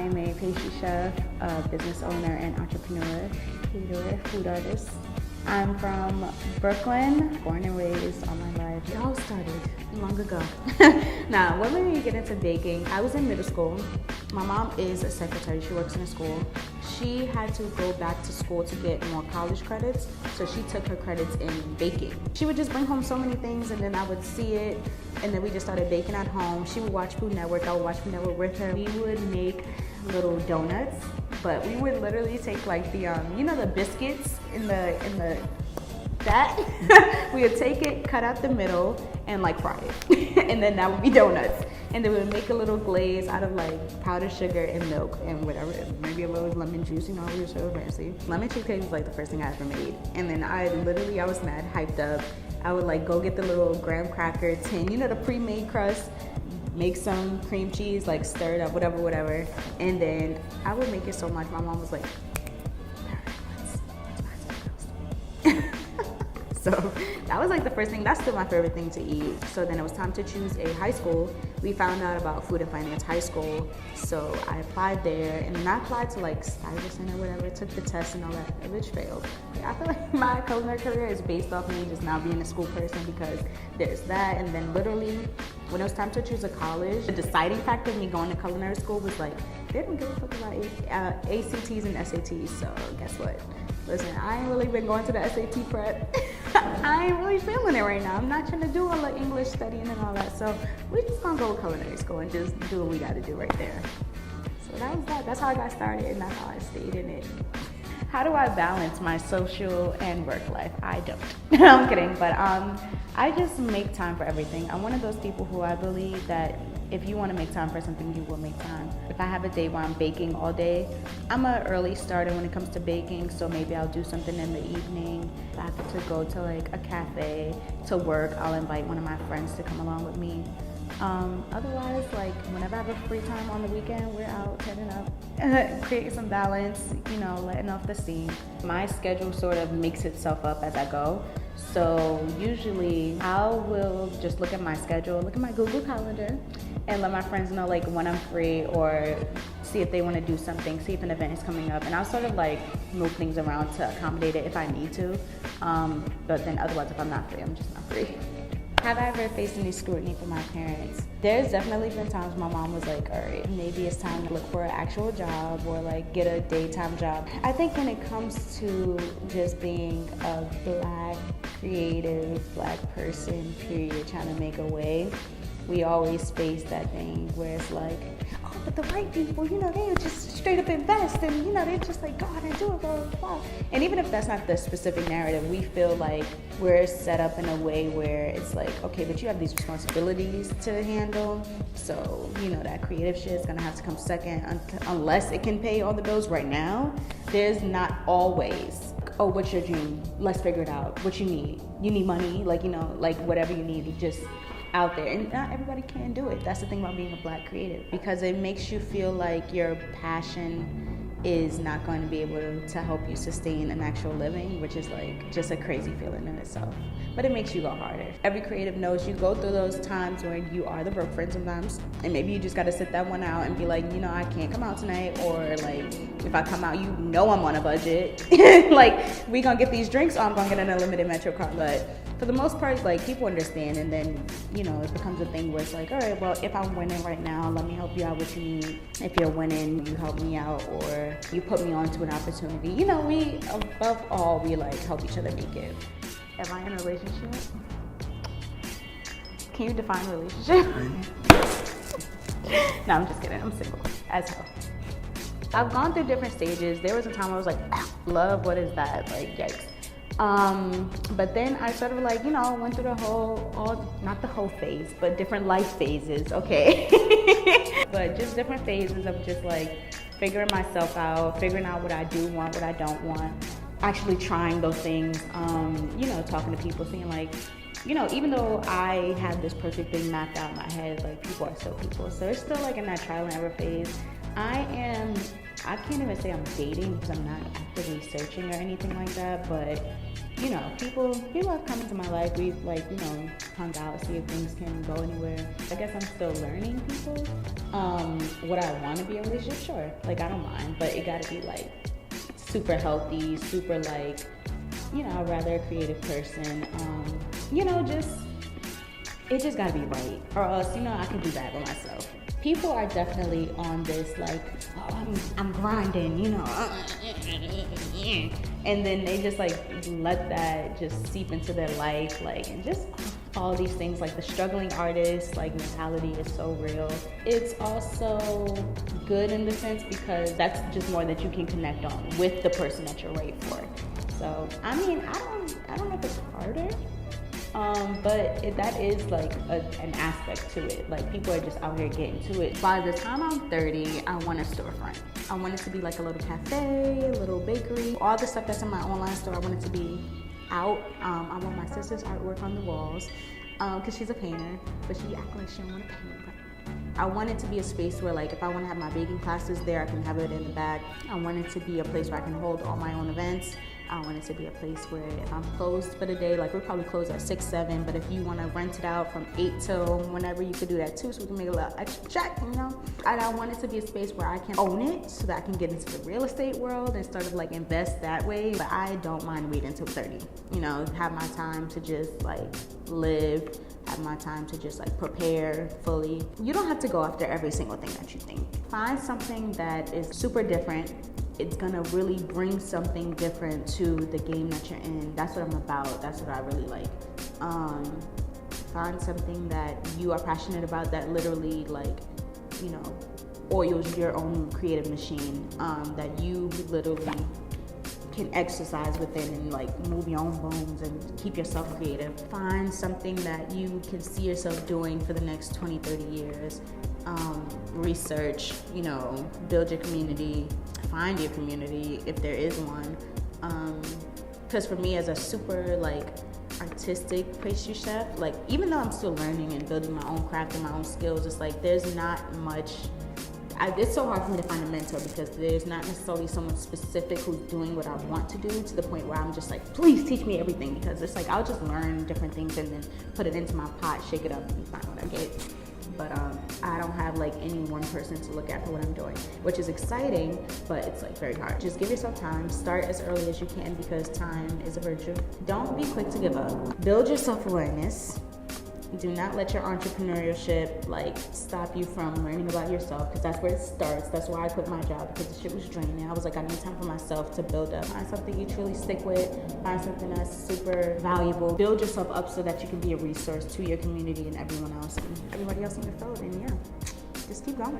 I'm a pastry chef, a business owner, and entrepreneur, caterer, food artist. I'm from Brooklyn, born and raised all my life. It all started long ago. Now, when we get into baking, I was in middle school. My mom is a secretary, she works in a school. She had to go back to school to get more college credits, so she took her credits in baking. She would just bring home so many things, and then I would see it, and then we just started baking at home. She would watch Food Network, I would watch Food Network with her. We would make little donuts, but we would literally take like the, the biscuits in the that we would take it, cut out the middle, and like fry it. And then that would be donuts. And then we would make a little glaze out of like powdered sugar and milk and whatever, maybe a little lemon juice, we were so fancy. Lemon cheesecake was like the first thing I ever made. And then I was mad hyped up. I would like go get the little graham cracker tin, the pre-made crust, make some cream cheese, like stir it up, whatever. And then I would make it so much, my mom was like, so that was like the first thing. That's still my favorite thing to eat. So then it was time to choose a high school. We found out about Food and Finance High School. So I applied there, and then I applied to like Stuyvesant or whatever, took the test and all that, which failed. I feel like my culinary career is based off me just now being a school person, because there's that. And then literally when it was time to choose a college, the deciding factor of me going to culinary school was like, they don't give a fuck about ACTs and SATs. So guess what? Listen, I ain't really been going to the SAT prep. I ain't really feeling it right now. I'm not trying to do all the English studying and all that. So we're just gonna go to culinary school and just do what we gotta do right there. So that was that. That's how I got started, and that's how I stayed in it. How do I balance my social and work life? I don't. I'm kidding, but I just make time for everything. I'm one of those people who I believe that if you want to make time for something, you will make time. If I have a day where I'm baking all day, I'm an early starter when it comes to baking, so maybe I'll do something in the evening. If I have to go to like a cafe to work, I'll invite one of my friends to come along with me. Otherwise, like whenever I have a free time on the weekend, we're out heading up, creating some balance, letting off the steam. My schedule sort of makes itself up as I go. So usually I will just look at my schedule, look at my Google Calendar, and let my friends know like when I'm free, or see if they want to do something, see if an event is coming up, and I'll sort of like move things around to accommodate it if I need to. But then otherwise, if I'm not free, I'm just not free. Have I ever faced any scrutiny from my parents? There's definitely been times my mom was like, all right, maybe it's time to look for an actual job or like get a daytime job. I think when it comes to just being a Black, creative Black person, period, trying to make a way, we always face that thing where it's like, oh, but the white people, they just straight up invest, and they're just like, go out and do it, blah, blah, blah. And even if that's not the specific narrative, we feel like we're set up in a way where it's like, okay, but you have these responsibilities to handle, so that creative shit is gonna have to come second unless it can pay all the bills right now. There's not always, oh, what's your dream? Let's figure it out. What you need? You need money, like whatever you need, just out there. And not everybody can do it. That's the thing about being a Black creative, because it makes you feel like your passion is not going to be able to help you sustain an actual living, which is like just a crazy feeling in itself. But it makes you go harder. Every creative knows you go through those times where you are the broke friend sometimes, and maybe you just got to sit that one out and be like, I can't come out tonight, or like if I come out, I'm on a budget. Like, we gonna get these drinks, or I'm gonna get an unlimited Metro card. But for the most part, like, people understand, and then it becomes a thing where it's like, all right, well, if I'm winning right now, let me help you out what you need. If you're winning, you help me out, or you put me onto an opportunity. We above all, we like help each other make it. Am I in a relationship? Can you define relationship? No, I'm just kidding. I'm single as hell. I've gone through different stages. There was a time I was like, love, what is that? Like, yikes. But then I sort of like, went through not the whole phase, but different life phases, okay? But just different phases of just like figuring myself out, figuring out what I do want, what I don't want, actually trying those things, talking to people, seeing like, even though I had this perfect thing mapped out in my head, like people are still people. So it's still like in that trial and error phase. I can't even say I'm dating because I'm not actively searching or anything like that, but you know, people have come into my life. We've like, you know, hung out, see if things can go anywhere. I guess I'm still learning people. Would I want to be in a relationship? Sure. Like, I don't mind, but it gotta be like super healthy, super like, you know, I'd rather a creative person. You know, it just gotta be right, or else, you know, I can do that by myself. People are definitely on this like, oh, I'm grinding, you know, and then they just like let that just seep into their life, like, and just all these things, like the struggling artist like mentality is so real. It's also good in the sense because that's just more that you can connect on with the person that you're right for. So I mean, I don't know if it's harder. But that is like an aspect to it. Like, people are just out here getting to it. By the time I'm 30, I want a storefront. I want it to be like a little cafe, a little bakery. All the stuff that's in my online store, I want it to be out. I want my sister's artwork on the walls, because she's a painter, but she acts like she don't want to paint. I want it to be a space where, like, if I want to have my baking classes there, I can have it in the back. I want it to be a place where I can hold all my own events. I want it to be a place where if I'm closed for the day, like, we're probably closed at 6, 7, but if you want to rent it out from 8 till whenever, you could do that too, so we can make a little extra check, you know? And I want it to be a space where I can own it so that I can get into the real estate world and sort of like invest that way. But I don't mind waiting until 30, you know, have my time to just like live, have my time to just like prepare fully. You don't have to go after every single thing that you think. Find something that is super different. It's gonna really bring something different to the game that you're in. That's what I'm about. That's what I really like. Find something that you are passionate about that literally, like, you know, oils your own creative machine, that you literally can exercise within and like move your own bones and keep yourself creative. Find something that you can see yourself doing for the next 20, 30 years. Research, you know, build your community, find your community if there is one. Because for me, as a super like artistic pastry chef, like, even though I'm still learning and building my own craft and my own skills, it's like there's not much. It's so hard for me to find a mentor because there's not necessarily someone specific who's doing what I want to do, to the point where I'm just like, please teach me everything, because it's like I'll just learn different things and then put it into my pot, shake it up, and find what I get. But I don't have like any one person to look at for what I'm doing, which is exciting, but it's like very hard. Just give yourself time. Start as early as you can because time is a virtue. Don't be quick to give up. Build your self-awareness. Do not let your entrepreneurship like stop you from learning about yourself, because that's where it starts. That's why I quit my job, because the shit was draining. I was like, I need time for myself to build up. Find something you truly stick with. Find something that's super valuable. Build yourself up so that you can be a resource to your community and everyone else and everybody else in your field. And yeah, just keep going.